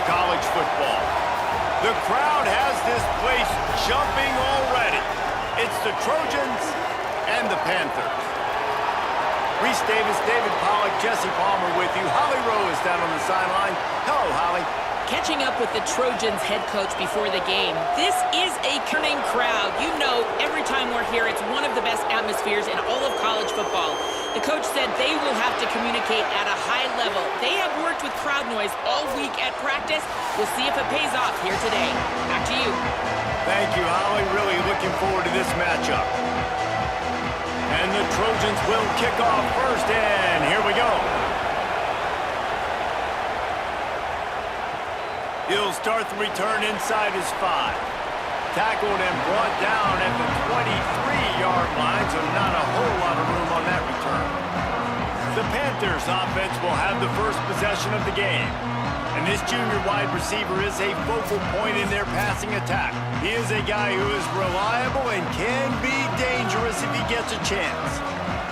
college football. The crowd has this place jumping already. It's the Trojans and the Panthers. Reese Davis, David Pollack, Jesse Palmer with you. Holly Rowe is down on the sideline. Hello, Holly. Catching up with the Trojans head coach before the game. This is a turning crowd. You know, every time we're here, it's one of the best atmospheres in all of college football. The coach said they will have to communicate at a high level. They have worked with crowd noise all week at practice. We'll see if it pays off here today. Back to you. Thank you, Holly. Really looking forward to this matchup. And the Trojans will kick off first, and here we go. He'll start the return inside his 5. Tackled and brought down at the 23-yard line, so not a whole lot of room on that return. The Panthers offense will have the first possession of the game. And this junior wide receiver is a focal point in their passing attack. He is a guy who is reliable and can be dangerous if he gets a chance.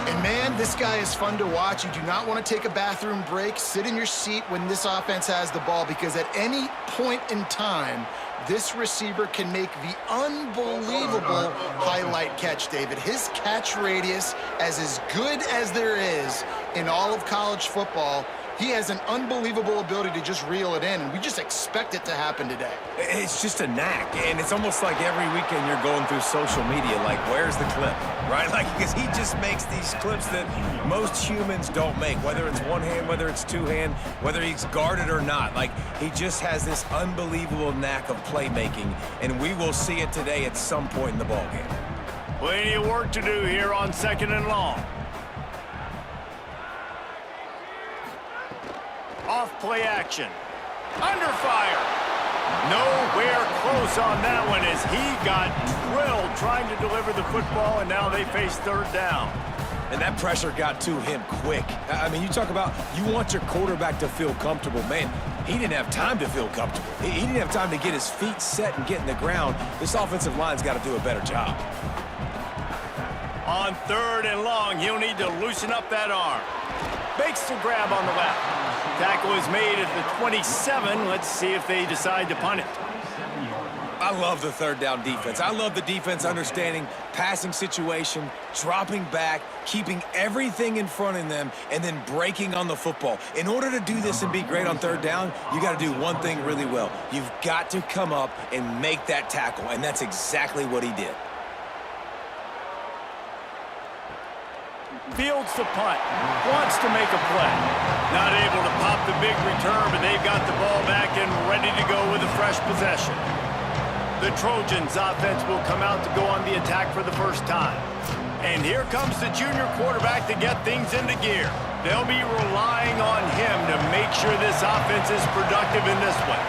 And man, this guy is fun to watch. You do not want to take a bathroom break. Sit in your seat when this offense has the ball, because at any point in time, this receiver can make the unbelievable highlight catch, David. His catch radius is good as there is in all of college football. He has an unbelievable ability to just reel it in, and we just expect it to happen today. It's just a knack, and it's almost like every weekend you're going through social media, like, where's the clip, right? Like, because he just makes these clips that most humans don't make, whether it's one hand, whether it's two hand, whether he's guarded or not. Like, he just has this unbelievable knack of playmaking, and we will see it today at some point in the ballgame. Plenty of work to do here on 2nd and long. Off play action. Under fire. Nowhere close on that one as he got drilled trying to deliver the football, and now they face 3rd down. And that pressure got to him quick. I mean, you talk about you want your quarterback to feel comfortable. Man, he didn't have time to feel comfortable. He didn't have time to get his feet set and get in the ground. This offensive line's got to do a better job. On 3rd and long, he'll need to loosen up that arm. Makes the grab on the left. Tackle is made at the 27. Let's see if they decide to punt it. I love the 3rd down defense. I love the defense understanding passing situation, dropping back, keeping everything in front of them, and then breaking on the football. In order to do this and be great on 3rd down, you got to do one thing really well. You've got to come up and make that tackle, and that's exactly what he did. Fields the punt. Wants to make a play. Not able to pop the big return, but they've got the ball back and ready to go with a fresh possession. The Trojans offense will come out to go on the attack for the first time. And here comes the junior quarterback to get things into gear. They'll be relying on him to make sure this offense is productive in this one.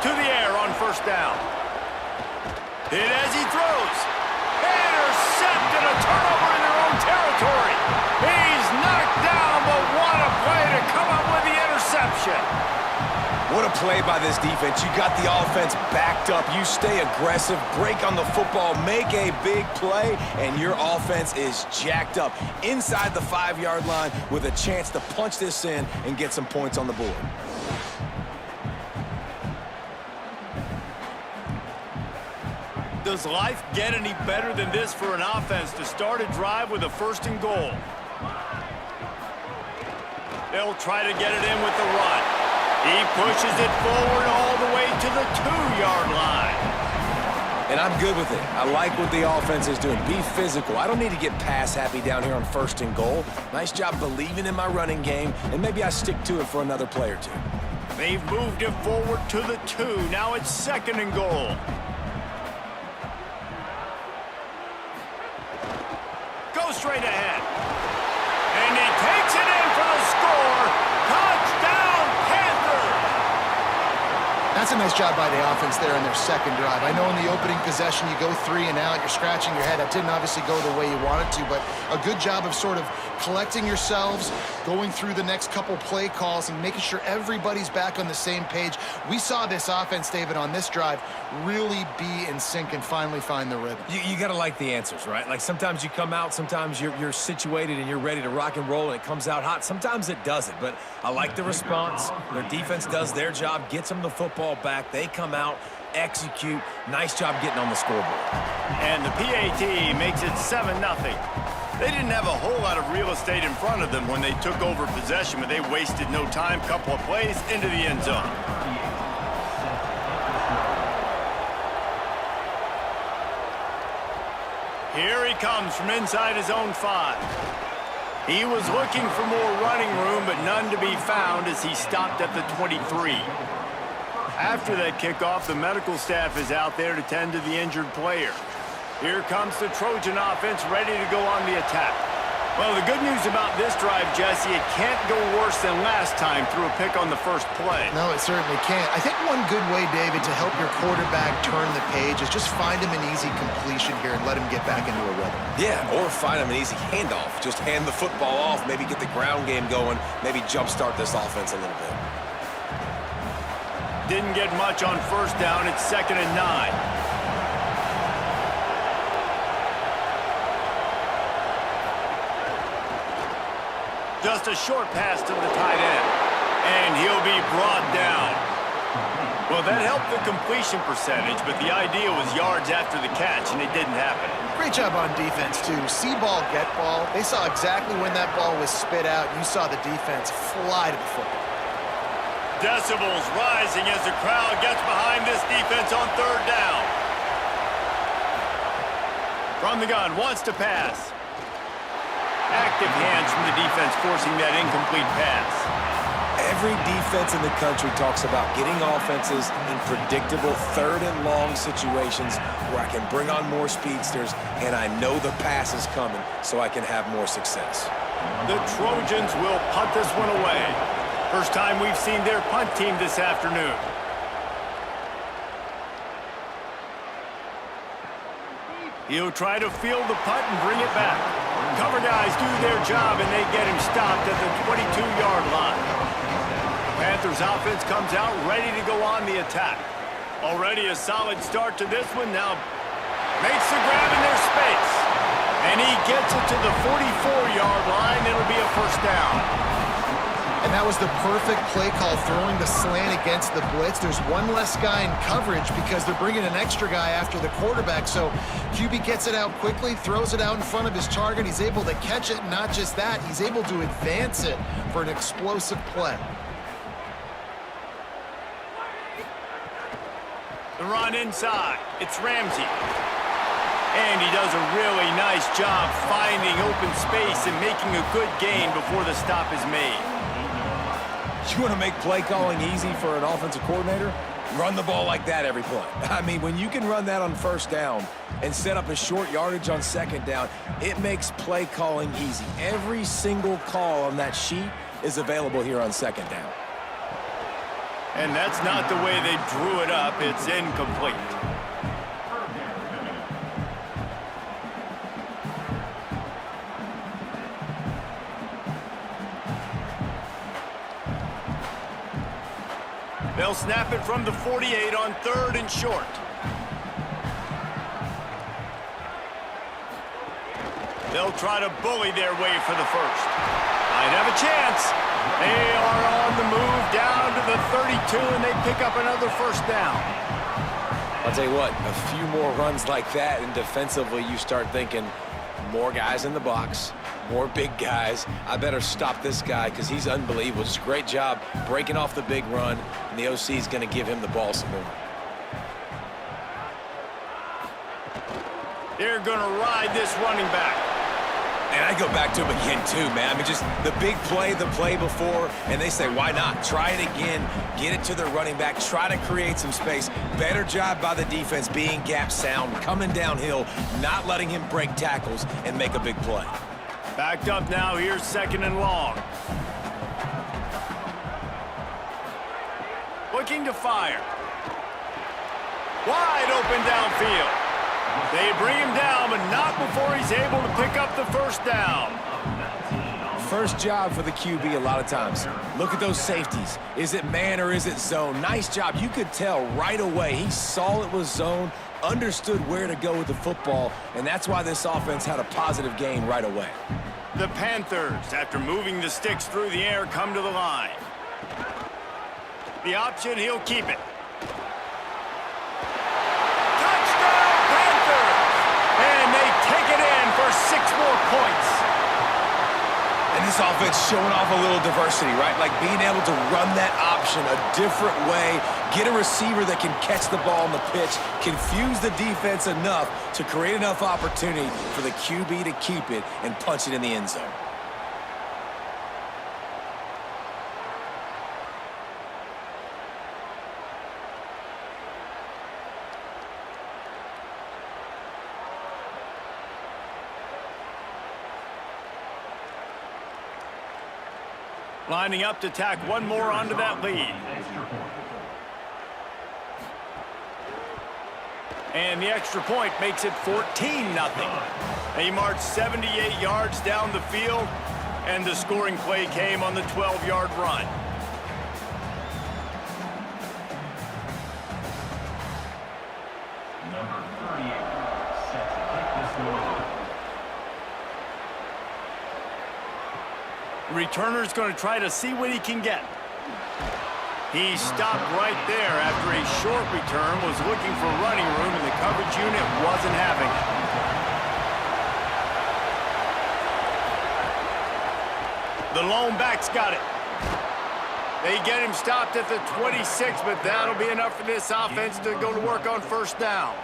To the air on 1st down. Hit as he throws. Intercepted, a turnover in their own territory. He's knocked down, but what a play to come up with the interception. What a play by this defense. You got the offense backed up. You stay aggressive, break on the football, make a big play, and your offense is jacked up inside the 5-yard line with a chance to punch this in and get some points on the board. Does life get any better than this for an offense to start a drive with a 1st and goal? They'll try to get it in with the run. He pushes it forward all the way to the 2-yard line. And I'm good with it. I like what the offense is doing. Be physical. I don't need to get pass happy down here on 1st and goal. Nice job believing in my running game, and maybe I stick to it for another play or two. They've moved it forward to the 2. Now it's 2nd and goal. Straight ahead. And he takes it in for the score. Touchdown, Panthers! That's a nice job by the offense there in their second drive. I know in the opening possession you go 3 and out, you're scratching your head. That didn't obviously go the way you wanted to, but a good job of sort of collecting yourselves, going through the next couple play calls and making sure everybody's back on the same page. We saw this offense, David, on this drive really be in sync and finally find the rhythm. You got to like the answers, right? Like sometimes you come out, sometimes you're situated and you're ready to rock and roll and it comes out hot. Sometimes it doesn't, but I like the response. Their defense does their job, gets them the football back. They come out, execute. Nice job getting on the scoreboard. And the PAT makes it 7-0. They didn't have a whole lot of real estate in front of them when they took over possession, but they wasted no time. Couple of plays into the end zone. Here he comes from inside his own 5. He was looking for more running room, but none to be found as he stopped at the 23. After that kickoff, the medical staff is out there to tend to the injured player. Here comes the Trojan offense ready to go on the attack. Well, the good news about this drive, Jesse, it can't go worse than last time through a pick on the first play. No, it certainly can't. I think one good way, David, to help your quarterback turn the page is just find him an easy completion here and let him get back into a rhythm. Yeah, or find him an easy handoff. Just hand the football off, maybe get the ground game going, maybe jumpstart this offense a little bit. Didn't get much on first down. It's 2nd and 9. Just a short pass to the tight end. And he'll be brought down. Well, that helped the completion percentage, but the idea was yards after the catch, and it didn't happen. Great job on defense, too. See ball, get ball. They saw exactly when that ball was spit out. You saw the defense fly to the football. Decibels rising as the crowd gets behind this defense on 3rd down. From the gun, wants to pass. Active hands from the defense forcing that incomplete pass. Every defense in the country talks about getting offenses in predictable 3rd and long situations where I can bring on more speedsters and I know the pass is coming so I can have more success. The Trojans will punt this one away. First time we've seen their punt team this afternoon. He'll try to field the punt and bring it back. Cover guys do their job, and they get him stopped at the 22-yard line. Panthers offense comes out ready to go on the attack. Already a solid start to this one. Now makes the grab in their space. And he gets it to the 44-yard line. It'll be a first down. And that was the perfect play call, throwing the slant against the blitz. There's one less guy in coverage because they're bringing an extra guy after the quarterback. So QB gets it out quickly, throws it out in front of his target. He's able to catch it. Not just that, he's able to advance it for an explosive play. The run inside. It's Ramsey. And he does a really nice job finding open space and making a good gain before the stop is made. You want to make play calling easy for an offensive coordinator? Run the ball like that every play. I mean, when you can run that on first down and set up a short yardage on second down, it makes play calling easy. Every single call on that sheet is available here on second down. And that's not the way they drew it up. It's incomplete. They'll snap it from the 48 on 3rd and short. They'll try to bully their way for the first. Might have a chance. They are on the move down to the 32, and they pick up another first down. I'll tell you what, a few more runs like that, and defensively you start thinking, more guys in the box, more big guys. I better stop this guy because he's unbelievable. Just a great job breaking off the big run, and the OC is going to give him the ball some more. They're going to ride this running back. And I go back to him again, too, man. I mean, just the big play, the play before, and they say, why not? Try it again, get it to the running back, try to create some space. Better job by the defense being gap sound, coming downhill, not letting him break tackles and make a big play. Backed up now, here's 2nd and long. Looking to fire. Wide open downfield. They bring him down, but not before he's able to pick up the first down. First job for the QB a lot of times. Look at those safeties. Is it man or is it zone? Nice job. You could tell right away. He saw it was zone, understood where to go with the football, and that's why this offense had a positive gain right away. The Panthers, after moving the sticks through the air, come to the line. The option, he'll keep it. Touchdown, Panthers! And they take it in for 6 more points. And this offense showing off a little diversity, right? Like being able to run that option a different way, get a receiver that can catch the ball on the pitch, confuse the defense enough to create enough opportunity for the QB to keep it and punch it in the end zone. Lining up to tack one more onto that lead. And the extra point makes it 14-0. He marched 78 yards down the field, and the scoring play came on the 12-yard run. Number 38, set to kick this one. Returner's going to try to see what he can get. He stopped right there after a short return, was looking for running room, and the coverage unit wasn't having it. The lone back's got it. They get him stopped at the 26, but that'll be enough for this offense to go to work on first down.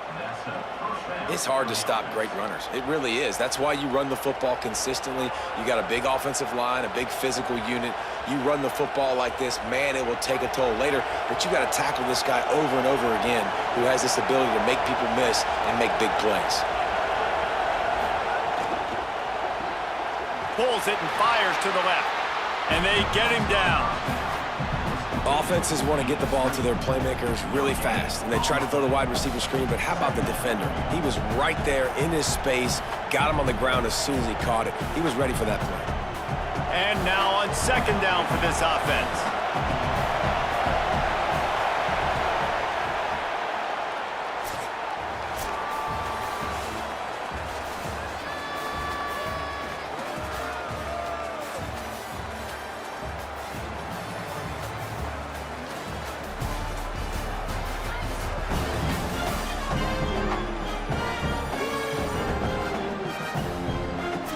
It's hard to stop great runners. It really is. That's why you run the football consistently. You got a big offensive line, a big physical unit. You run the football like this, man, it will take a toll later. But you got to tackle this guy over and over again who has this ability to make people miss and make big plays. Pulls it and fires to the left. And they get him down. Offenses want to get the ball to their playmakers really fast, and they try to throw the wide receiver screen, but how about the defender? He was right there in his space, got him on the ground as soon as he caught it. He was ready for that play. And now on second down for this offense.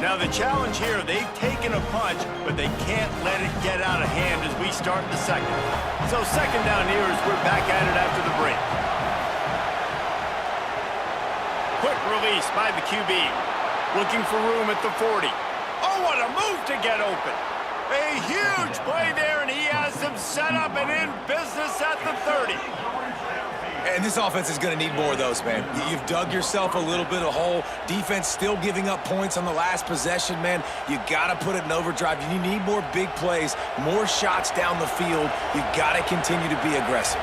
Now the challenge here, they've taken a punch, but they can't let it get out of hand as we start the second. So second down here as we're back at it after the break. Quick release by the QB. Looking for room at the 40. Oh, what a move to get open. A huge play there, and he has them set up and in business at the 30. And this offense is going to need more of those, man. You've dug yourself a little bit of hole. Defense still giving up points on the last possession, man. You got to put it in overdrive. You need more big plays, more shots down the field. You got to continue to be aggressive.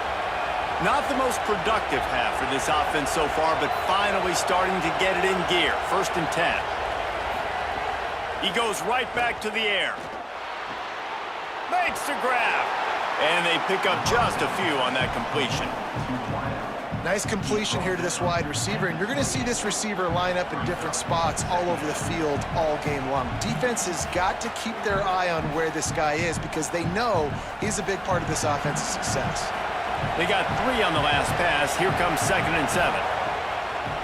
Not the most productive half for this offense so far, but finally starting to get it in gear. 1st and 10. He goes right back to the air. Makes the grab. And they pick up just a few on that completion. Nice completion here to this wide receiver, and you're going to see this receiver line up in different spots all over the field all game long. Defense has got to keep their eye on where this guy is because they know he's a big part of this offense's success. They got 3 on the last pass. Here comes 2nd and 7.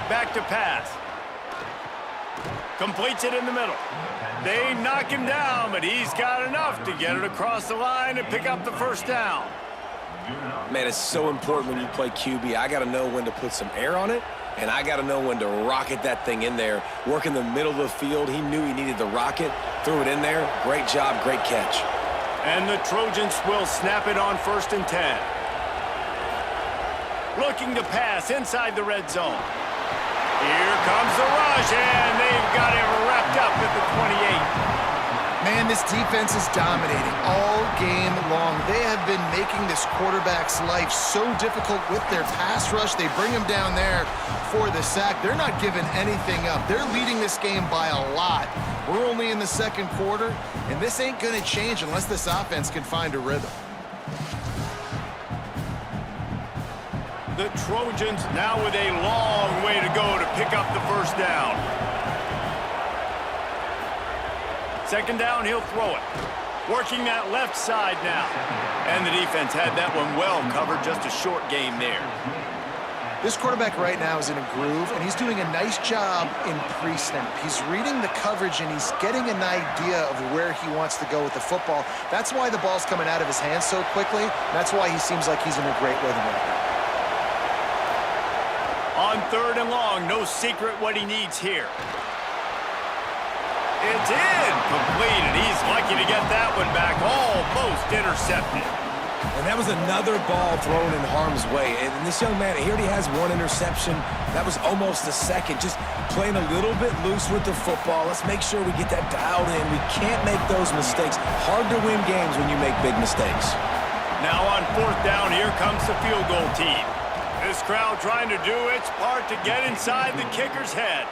Back to pass. Completes it in the middle. They knock him down, but he's got enough to get it across the line and pick up the first down. Man, it's so important when you play QB. I got to know when to put some air on it, and I got to know when to rocket that thing in there. Work in the middle of the field. He knew he needed the rocket. Threw it in there. Great job, great catch. And the Trojans will snap it on 1st and 10. Looking to pass inside the red zone. Here comes the rush, and they've got him wrapped up at the 28. Man, this defense is dominating all game long. They have been making this quarterback's life so difficult with their pass rush. They bring him down there for the sack. They're not giving anything up. They're leading this game by a lot. We're only in the second quarter, and this ain't going to change unless this offense can find a rhythm. The Trojans now with a long way to go to pick up the first down. Second down, he'll throw it. Working that left side now. And the defense had that one well covered, just a short game there. This quarterback right now is in a groove, and he's doing a nice job in pre-snap. He's reading the coverage, and he's getting an idea of where he wants to go with the football. That's why the ball's coming out of his hands so quickly. That's why he seems like he's in a great rhythm right now. On third and long, no secret what he needs here. It's incomplete, and he's lucky to get that one back, almost intercepted. And that was another ball thrown in harm's way. And this young man, he already has one interception. That was almost a second. Just playing a little bit loose with the football. Let's make sure we get that dialed in. We can't make those mistakes. Hard to win games when you make big mistakes. Now on fourth down, here comes the field goal team. This crowd trying to do its part to get inside the kicker's head.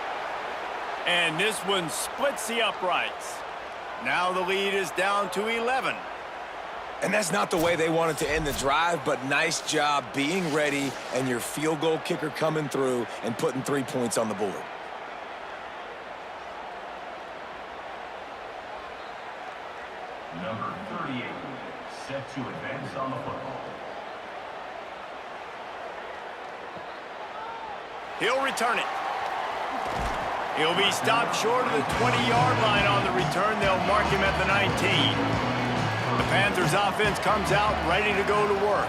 And this one splits the uprights. Now the lead is down to 11. And that's not the way they wanted to end the drive, but nice job being ready and your field goal kicker coming through and putting 3 points on the board. Number 38, set to advance on the football. He'll return it. He'll be stopped short of the 20-yard line on the return. They'll mark him at the 19. The Panthers offense comes out ready to go to work.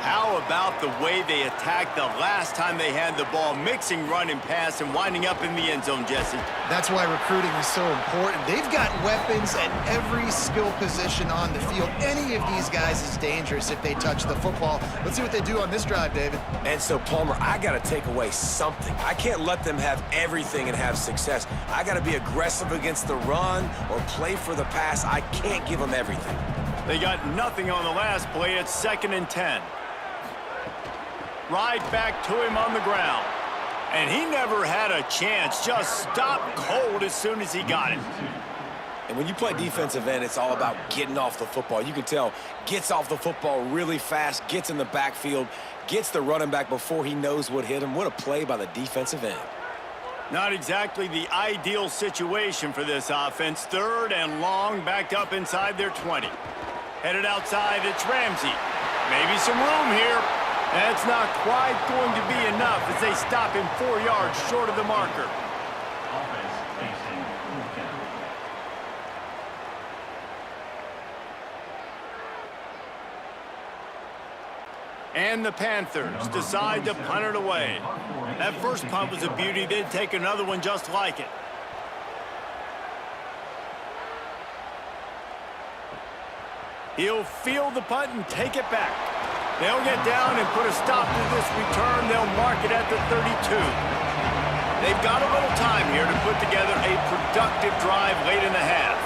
How about the way they attacked the last time they had the ball, mixing run and pass and winding up in the end zone, Jesse? That's why recruiting is so important. They've got weapons at every skill position on the field. Any of these guys is dangerous if they touch the football. Let's see what they do on this drive, David. And so, Palmer, I got to take away something. I can't let them have everything and have success. I got to be aggressive against the run or play for the pass. I can't give them everything. They got nothing on the last play. It's 2nd and 10. Right back to him on the ground. And he never had a chance. Just stopped cold as soon as he got it. And when you play defensive end, it's all about getting off the football. You can tell, gets off the football really fast, gets in the backfield, gets the running back before he knows what hit him. What a play by the defensive end. Not exactly the ideal situation for this offense. 3rd and long, backed up inside their 20. Headed outside, it's Ramsey. Maybe some room here. That's not quite going to be enough as they stop him 4 yards short of the marker. Offense facing full count. And the Panthers decide to punt it away. That first punt was a beauty. They'd take another one just like it. He'll field the punt and take it back. They'll get down and put a stop to this return. They'll mark it at the 32. They've got a little time here to put together a productive drive late in the half.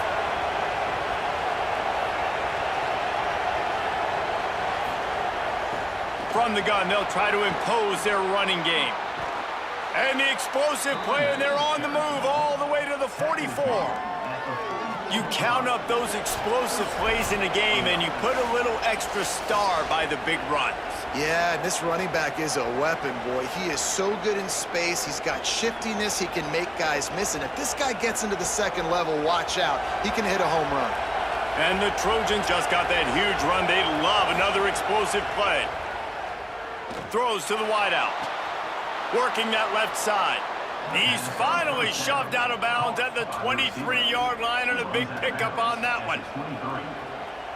From the gun, they'll try to impose their running game. And the explosive play, and they're on the move all the way to the 44. You count up those explosive plays in a game, and you put a little extra star by the big runs. Yeah, this running back is a weapon, boy. He is so good in space. He's got shiftiness. He can make guys miss. And if this guy gets into the second level, watch out. He can hit a home run. And the Trojans just got that huge run. They love another explosive play. Throws to the wideout. Working that left side. He's finally shoved out of bounds at the 23-yard line, and a big pickup on that one.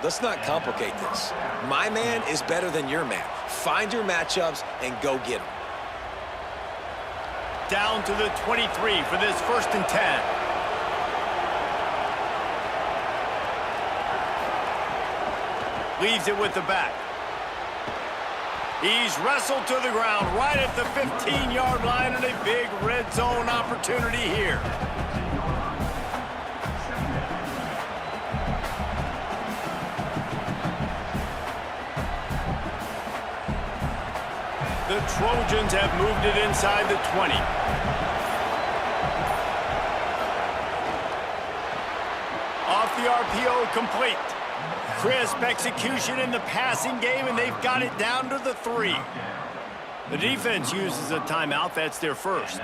Let's not complicate this. My man is better than your man. Find your matchups and go get them. Down to the 23 for this 1st and 10. Leaves it with the back. He's wrestled to the ground right at the 15-yard line, and a big red zone opportunity here. The Trojans have moved it inside the 20. Off the RPO, complete. Crisp execution in the passing game, and they've got it down to the 3. The defense uses a timeout. That's their first.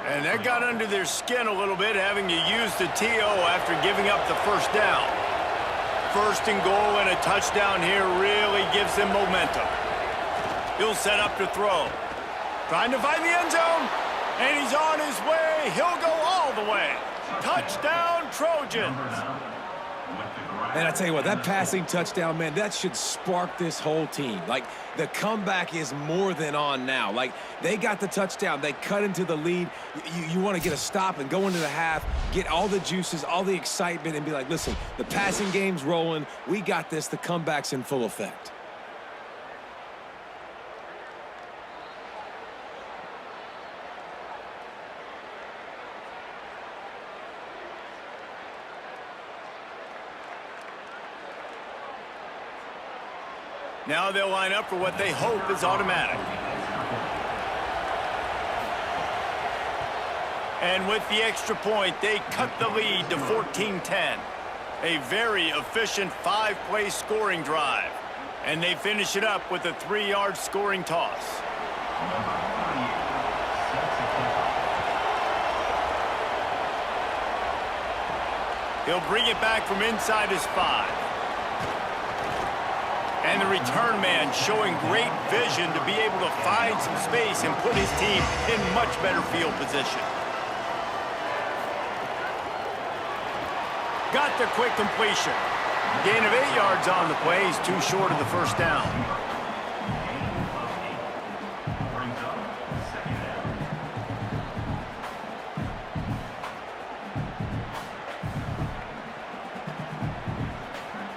And that got under their skin a little bit, having to use the TO after giving up the first down. First and goal and a touchdown here really gives them momentum. He'll set up to throw. Trying to find the end zone. And he's on his way. He'll go all the way. Touchdown, Trojans. And I tell you what, that passing touchdown, man, that should spark this whole team. Like, the comeback is more than on now. Like, they got the touchdown. They cut into the lead. You want to get a stop and go into the half, get all the juices, all the excitement, and be like, listen, the passing game's rolling. We got this. The comeback's in full effect. Now they'll line up for what they hope is automatic. And with the extra point, they cut the lead to 14-10. A very efficient 5-play scoring drive. And they finish it up with a 3-yard scoring toss. He'll bring it back from inside his 5. And the return man showing great vision to be able to find some space and put his team in much better field position. Got the quick completion. Gain of 8 yards on the play. He's too short of the first down.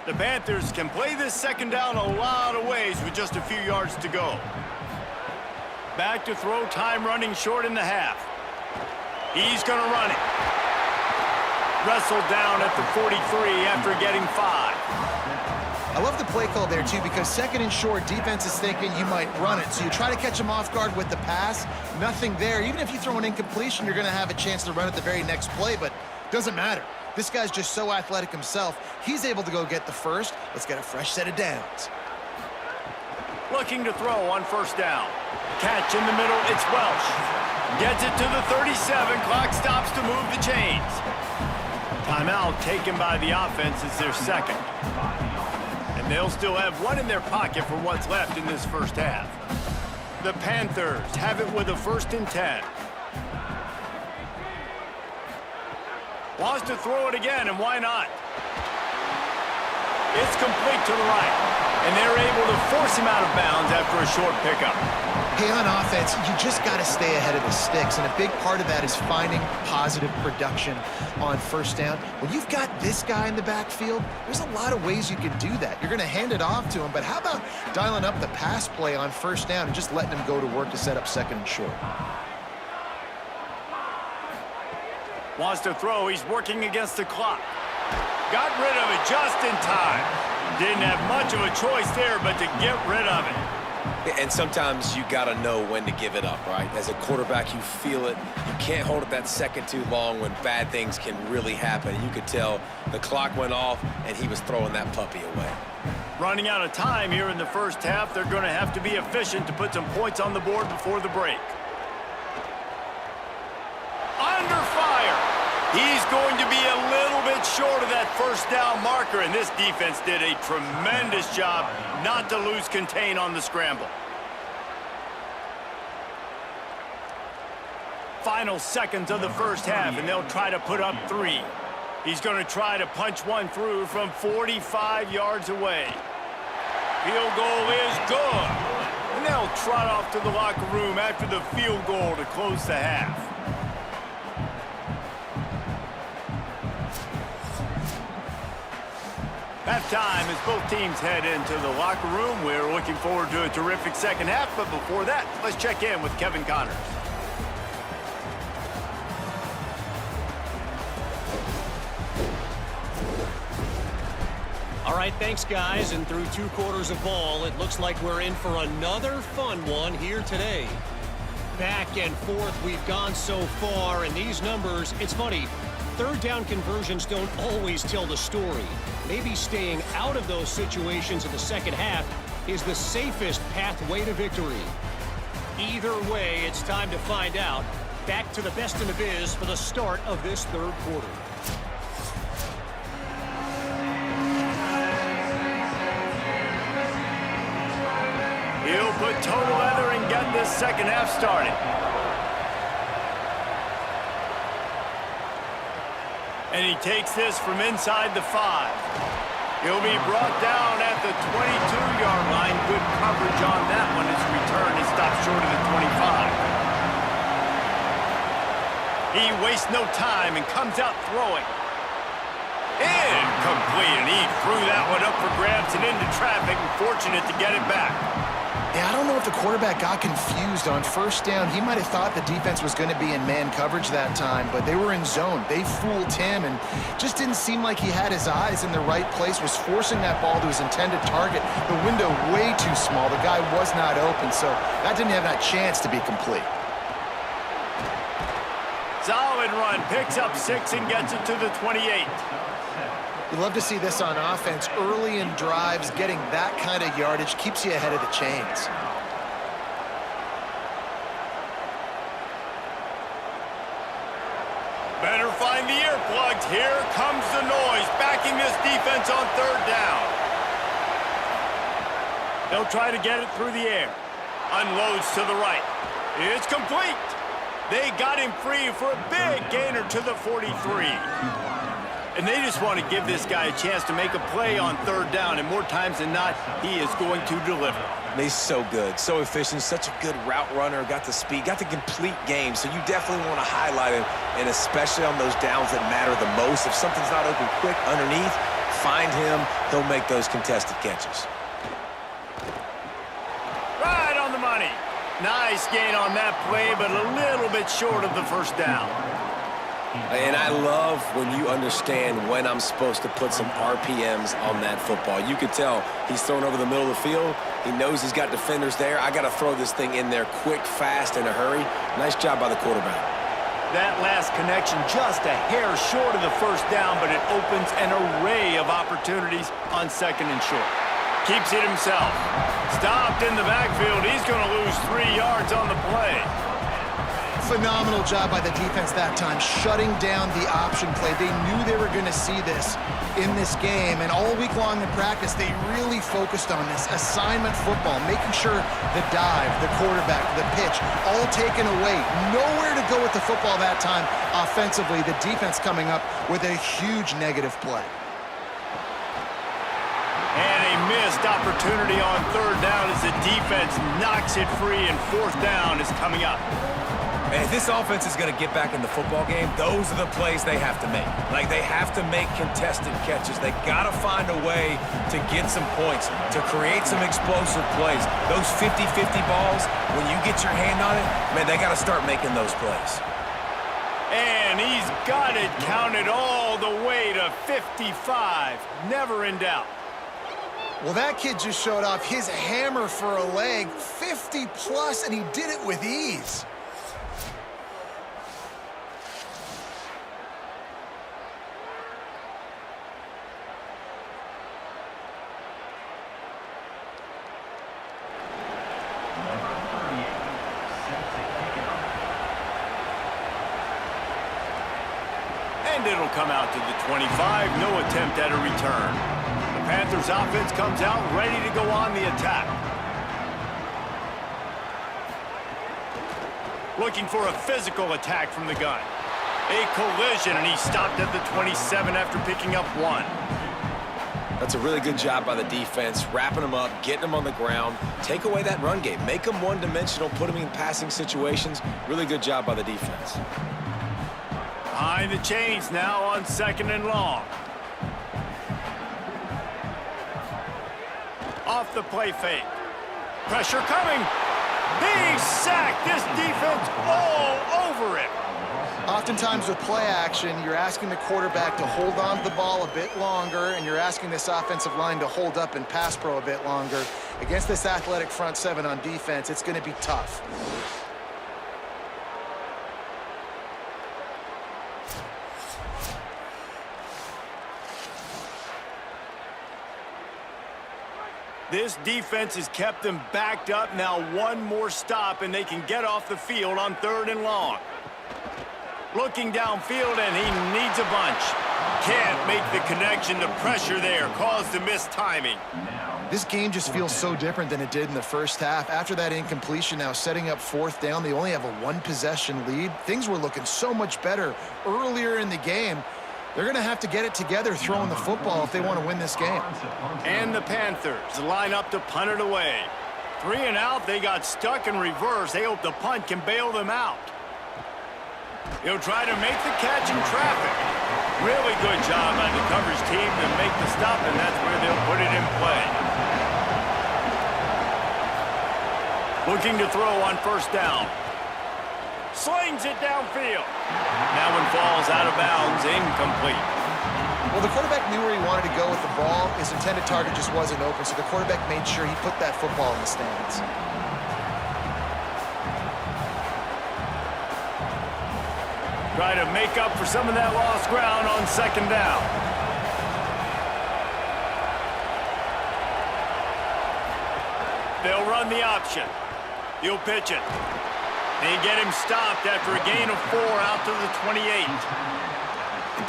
The Panthers can play this second down a lot of ways with just a few yards to go. Back to throw, time running short in the half. He's going to run it. Wrestled down at the 43 after getting 5. I love the play call there, too, because second and short, defense is thinking you might run it. So you try to catch them off guard with the pass. Nothing there. Even if you throw an incompletion, you're going to have a chance to run at the very next play, but doesn't matter. This guy's just so athletic himself. He's able to go get the first. Let's get a fresh set of downs. Looking to throw on first down. Catch in the middle, it's Welsh. Gets it to the 37. Clock stops to move the chains. Timeout taken by the offense is their second. And they'll still have one in their pocket for what's left in this first half. The Panthers have it with a 1st and 10. Wants to throw it again, and why not? It's complete to the right, and they're able to force him out of bounds after a short pickup. Hey, on offense, you just got to stay ahead of the sticks, and a big part of that is finding positive production on first down. When you've got this guy in the backfield, there's a lot of ways you can do that. You're going to hand it off to him, but how about dialing up the pass play on first down and just letting him go to work to set up second and short? Wants to throw. He's working against the clock. Got rid of it just in time. Didn't have much of a choice there, but to get rid of it. And sometimes you got to know when to give it up, right? As a quarterback, you feel it. You can't hold it that second too long when bad things can really happen. You could tell the clock went off, and he was throwing that puppy away. Running out of time here in the first half. They're going to have to be efficient to put some points on the board before the break. Under fire. He's going to be a little bit short of that first down marker, and this defense did a tremendous job not to lose contain on the scramble. Final seconds of the first half, and they'll try to put up 3. He's going to try to punch one through from 45 yards away. Field goal is good. And they'll trot off to the locker room after the field goal to close the half. Halftime as both teams head into the locker room. We're looking forward to a terrific second half, but before that, let's check in with Kevin Connors. All right. right, thanks, guys. And through 2 quarters of ball, it looks like we're in for another fun one here today. Back and forth we've gone so far, and these numbers, it's funny, third down conversions don't always tell the story. Maybe staying out of those situations in the second half is the safest pathway to victory. Either way, it's time to find out. Back to the best in the biz for the start of this third quarter. He'll put total leather and get this second half started. And he takes this from inside the 5. He'll be brought down at the 22-yard line. Good coverage on that one. His return is stopped short of the 25. He wastes no time and comes out throwing. Incomplete, and he threw that one up for grabs and into traffic, and fortunate to get it back. Yeah, I don't know if the quarterback got confused on first down. He might have thought the defense was going to be in man coverage that time, but they were in zone. They fooled him and just didn't seem like he had his eyes in the right place, was forcing that ball to his intended target. The window way too small. The guy was not open, so that didn't have that chance to be complete. Solid run, picks up 6 and gets it to the 28. You love to see this on offense. Early in drives, getting that kind of yardage keeps you ahead of the chains. Better find the earplugs. Here comes the noise, backing this defense on third down. They'll try to get it through the air. Unloads to the right. It's complete. They got him free for a big gainer to the 43. And they just want to give this guy a chance to make a play on third down, and more times than not, he is going to deliver. He's so good, so efficient, such a good route runner, got the speed, got the complete game, so you definitely want to highlight him, and especially on those downs that matter the most. If something's not open quick underneath, find him, he'll make those contested catches. Right on the money. Nice gain on that play, but a little bit short of the first down. And I love when you understand when I'm supposed to put some RPMs on that football. You could tell he's thrown over the middle of the field. He knows he's got defenders there. I got to throw this thing in there quick, fast, in a hurry. Nice job by the quarterback. That last connection just a hair short of the first down, but it opens an array of opportunities on second and short. Keeps it himself. Stopped in the backfield. He's going to lose 3 yards on the play. Phenomenal job by the defense that time, shutting down the option play. They knew they were going to see this in this game, and all week long in practice, they really focused on this assignment football, making sure the dive, the quarterback, the pitch, all taken away. Nowhere to go with the football that time offensively. The defense coming up with a huge negative play. And a missed opportunity on third down as the defense knocks it free, and fourth down is coming up. And if this offense is going to get back in the football game, those are the plays they have to make. Like, they have to make contested catches. They got to find a way to get some points, to create some explosive plays. Those 50-50 balls, when you get your hand on it, man, they got to start making those plays. And he's got it counted all the way to 55. Never in doubt. Well, that kid just showed off his hammer for a leg, 50-plus, and he did it with ease. And it'll come out to the 25. No attempt at a return. The Panthers offense comes out ready to go on the attack. Looking for a physical attack from the gun. A collision, and he stopped at the 27 after picking up 1. That's a really good job by the defense, wrapping them up, getting them on the ground, take away that run game, make them one-dimensional, put them in passing situations. Really good job by the defense. Behind the chains now on second and long. Off the play fake. Pressure coming. Being sacked. This defense all over it. Oftentimes with play action, you're asking the quarterback to hold on to the ball a bit longer, and you're asking this offensive line to hold up and pass pro a bit longer. Against this athletic front seven on defense, it's going to be tough. This defense has kept them backed up. Now one more stop, and they can get off the field on 3rd and long. Looking downfield, and he needs a bunch. Can't make the connection. The pressure there caused the missed timing. This game just feels so different than it did in the first half. After that incompletion, now setting up 4th down, they only have a 1-possession lead. Things were looking so much better earlier in the game. They're going to have to get it together throwing the football if they want to win this game. And the Panthers line up to punt it away. 3 and out, they got stuck in reverse. They hope the punt can bail them out. He'll try to make the catch in traffic. Really good job by the coverage team to make the stop, and that's where they'll put it in play. Looking to throw on 1st down. Slings it downfield. That one falls out of bounds, incomplete. Well, the quarterback knew where he wanted to go with the ball. His intended target just wasn't open, so the quarterback made sure he put that football in the stands. Try to make up for some of that lost ground on 2nd down. They'll run the option. He'll pitch it. They get him stopped after a gain of 4 out to the 28.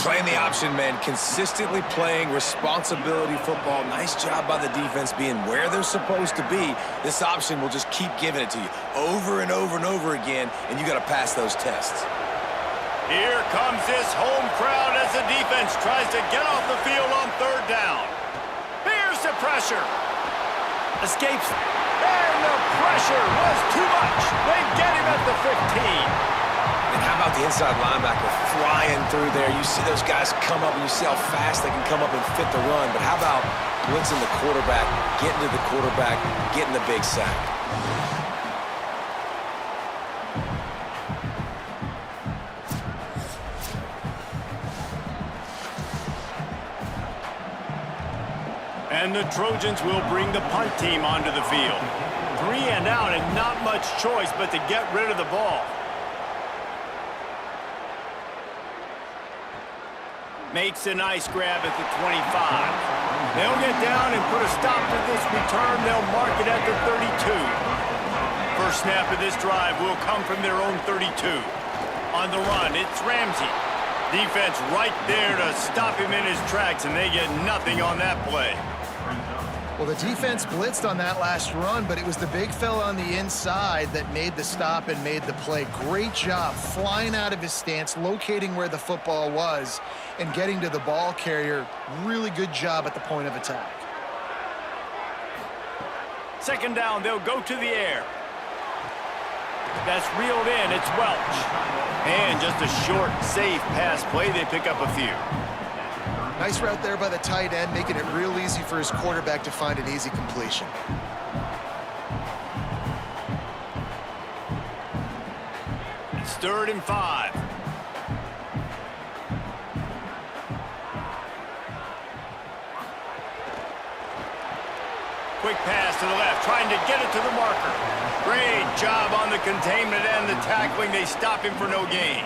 Playing the option, man, consistently playing responsibility football. Nice job by the defense being where they're supposed to be. This option will just keep giving it to you over and over and over again, and you got to pass those tests. Here comes this home crowd as the defense tries to get off the field on 3rd down. Here's the pressure. Escapes. And the pressure was too much. They get him at the 15. And how about the inside linebacker flying through there? You see those guys come up, and you see how fast they can come up and fit the run. But how about blitzing the quarterback, getting to the quarterback, getting the big sack? And the Trojans will bring the punt team onto the field. 3 and out, and not much choice but to get rid of the ball. Makes a nice grab at the 25. They'll get down and put a stop to this return. They'll mark it at the 32. First snap of this drive will come from their own 32. On the run, it's Ramsey. Defense right there to stop him in his tracks, and they get nothing on that play. Well, the defense blitzed on that last run, but it was the big fella on the inside that made the stop and made the play. Great job flying out of his stance, locating where the football was, and getting to the ball carrier. Really good job at the point of attack. 2nd down, they'll go to the air. That's reeled in, it's Welch. And just a short, safe pass play, they pick up a few. Nice route there by the tight end, making it real easy for his quarterback to find an easy completion. It's 3rd and 5. Quick pass to the left, trying to get it to the marker. Great job on the containment and the tackling. They stop him for no gain.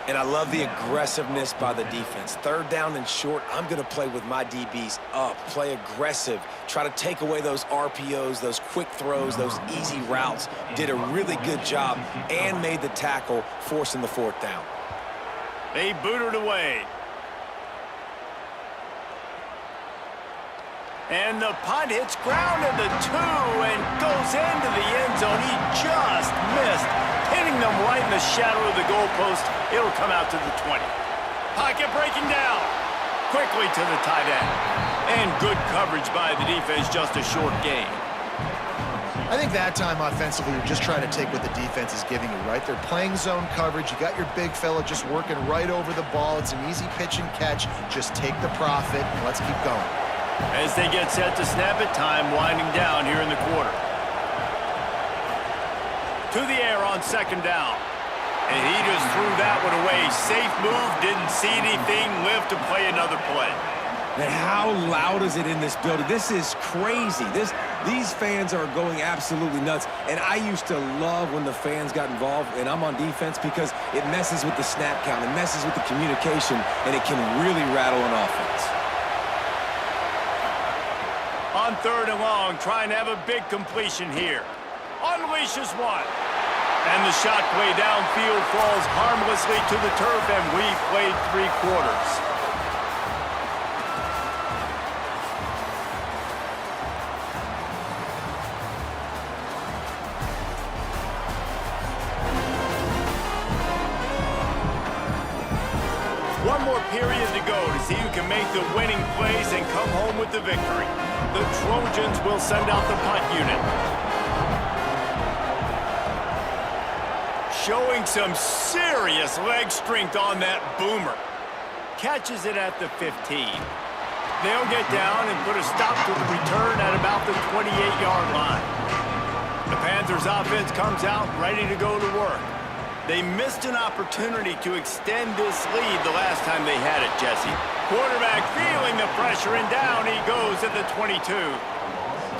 And I love the aggressiveness by the defense. 3rd down and short, I'm going to play with my DBs up, play aggressive, try to take away those RPOs, those quick throws, those easy routes. Did a really good job and made the tackle, forcing the 4th down. They boot it away. And the punt hits ground at the 2 and goes into the end zone. He just missed, hitting them right in the shadow of the goalpost. It'll come out to the 20. Pocket breaking down. Quickly to the tight end. And good coverage by the defense, just a short gain. I think that time offensively, you're just trying to take what the defense is giving you, right? They're playing zone coverage. You got your big fella just working right over the ball. It's an easy pitch and catch. Just take the profit and let's keep going. As they get set to snap it, time winding down here in the quarter. To the air on 2nd down. And he just threw that one away. Safe move, didn't see anything, lived to play another play. Man, how loud is it in this building? This is crazy. These fans are going absolutely nuts. And I used to love when the fans got involved, and I'm on defense, because it messes with the snap count, it messes with the communication, and it can really rattle an offense. On 3rd and long, trying to have a big completion here. Unleashes one. And the shot play downfield falls harmlessly to the turf, and we've played 3 quarters. One more period to go to see who can make the winning plays and come home with the victory. The Trojans will send out the punt unit. Showing some serious leg strength on that boomer. Catches it at the 15. They'll get down and put a stop to the return at about the 28-yard line. The Panthers offense comes out ready to go to work. They missed an opportunity to extend this lead the last time they had it, Jesse. Quarterback feeling the pressure, and down he goes at the 22.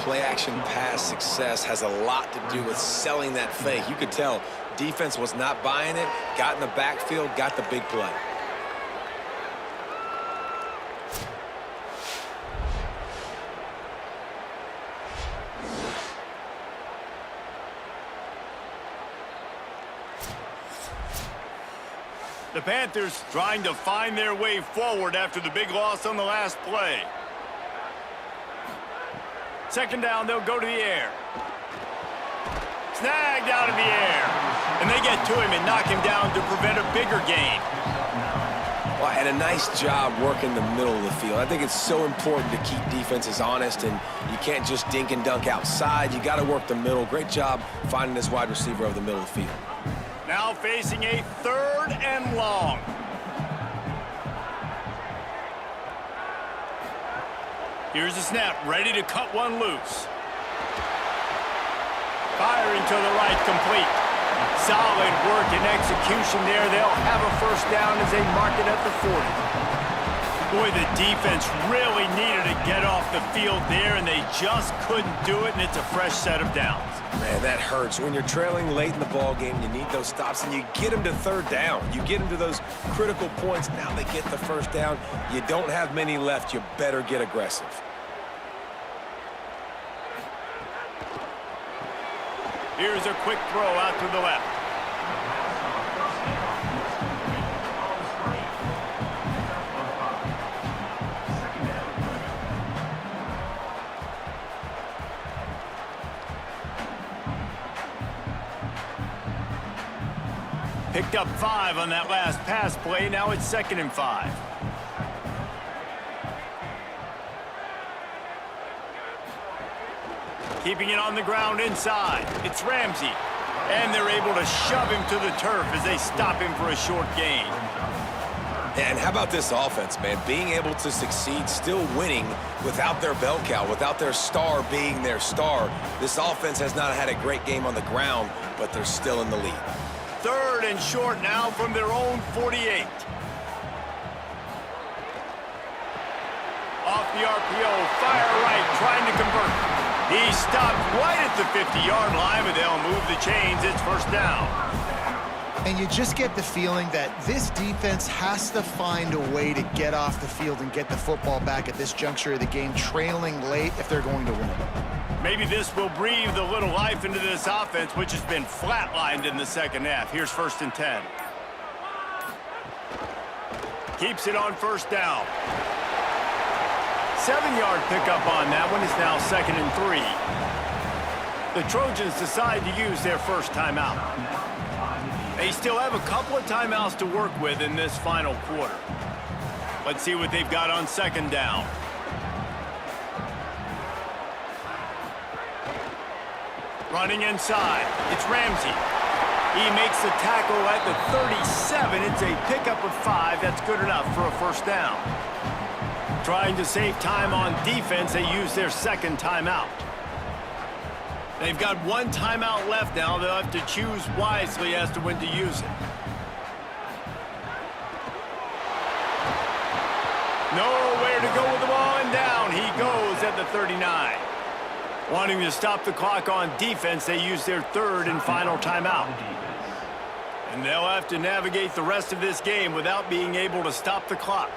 Play-action pass success has a lot to do with selling that fake. You could tell defense was not buying it, got in the backfield, got the big play. The Panthers trying to find their way forward after the big loss on the last play. 2nd down, they'll go to the air. Snagged out of the air. And they get to him and knock him down to prevent a bigger gain. Well, and a nice job working the middle of the field. I think it's so important to keep defenses honest, and you can't just dink and dunk outside. You got to work the middle. Great job finding this wide receiver over the middle of the field. Now facing a 3rd and long. Here's the snap, ready to cut one loose. Firing to the right, complete. Solid work and execution there. They'll have a 1st down as they mark it at the 40. Boy, the defense really needed to get off the field there, and they just couldn't do it, and it's a fresh set of downs. Man, that hurts. When you're trailing late in the ball game, you need those stops, and you get them to 3rd down. You get them to those critical points. Now they get the 1st down. You don't have many left. You better get aggressive. Here's a quick throw out to the left. Picked up 5 on that last pass play. Now it's 2nd and 5. Keeping it on the ground inside. It's Ramsey. And they're able to shove him to the turf as they stop him for a short gain. And how about this offense, man? Being able to succeed, still winning without their bell cow, without their star being their star. This offense has not had a great game on the ground, but they're still in the lead. 3rd and short now from their own 48. Off the RPO, fire right, trying to convert. He stopped right at the 50-yard line, but they'll move the chains. It's 1st down. And you just get the feeling that this defense has to find a way to get off the field and get the football back at this juncture of the game, trailing late if they're going to win. Maybe this will breathe a little life into this offense, which has been flatlined in the 2nd half. Here's 1st and 10. Keeps it on 1st down. 7-yard pickup on that one. Is now 2nd and 3. The Trojans decide to use their 1st timeout. They still have a couple of timeouts to work with in this final quarter. Let's see what they've got on 2nd down. Running inside. It's Ramsey. He makes the tackle at the 37. It's a pickup of 5. That's good enough for a 1st down. Trying to save time on defense, they use their 2nd timeout. They've got 1 timeout left now. They'll have to choose wisely as to when to use it. Nowhere to go with the ball, and down he goes at the 39. Wanting to stop the clock on defense, they use their third and final timeout. And they'll have to navigate the rest of this game without being able to stop the clock.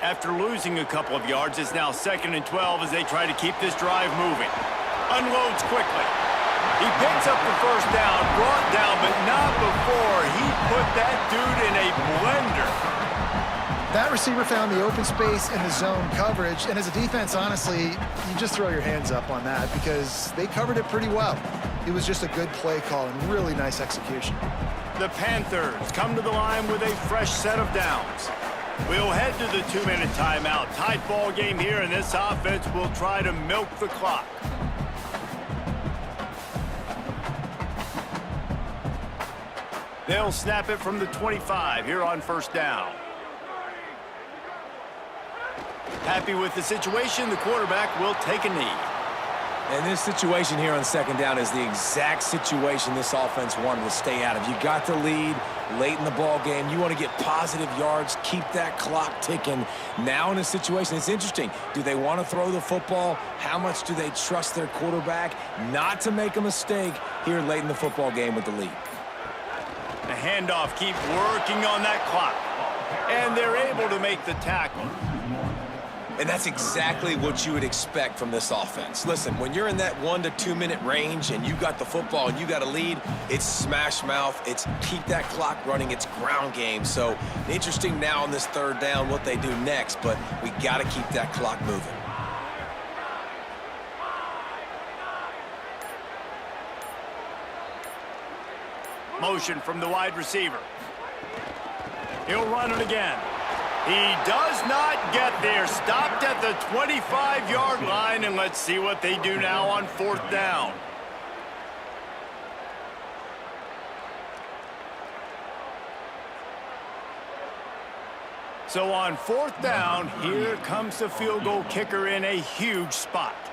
After losing a couple of yards, it's now 2nd and 12 as they try to keep this drive moving. Unloads quickly. He picks up the first down, brought down, but not before he put that dude in a blender. That receiver found the open space in the zone coverage, and as a defense, honestly, you just throw your hands up on that because they covered it pretty well. It was just a good play call and really nice execution. The Panthers come to the line with a fresh set of downs. We'll head to the 2-minute timeout. Tight ball game here, and this offense will try to milk the clock. They'll snap it from the 25 here on first down. Happy with the situation, the quarterback will take a knee. And this situation here on second down is the exact situation this offense wanted to stay out of. You got the lead late in the ball game. You want to get positive yards, keep that clock ticking. Now in a situation, it's interesting. Do they want to throw the football? How much do they trust their quarterback not to make a mistake here late in the football game with the lead? The handoff keeps working on that clock. And they're able to make the tackle. And that's exactly what you would expect from this offense. Listen, when you're in that 1 to 2 minute range and you got the football and you got a lead, it's smash mouth, it's keep that clock running, it's ground game. So interesting now on this third down what they do next, but we got to keep that clock moving. Motion from the wide receiver. He'll run it again. He does not get there. Stopped at the 25-yard line, and let's see what they do now on fourth down. So on fourth down, here comes the field goal kicker in a huge spot.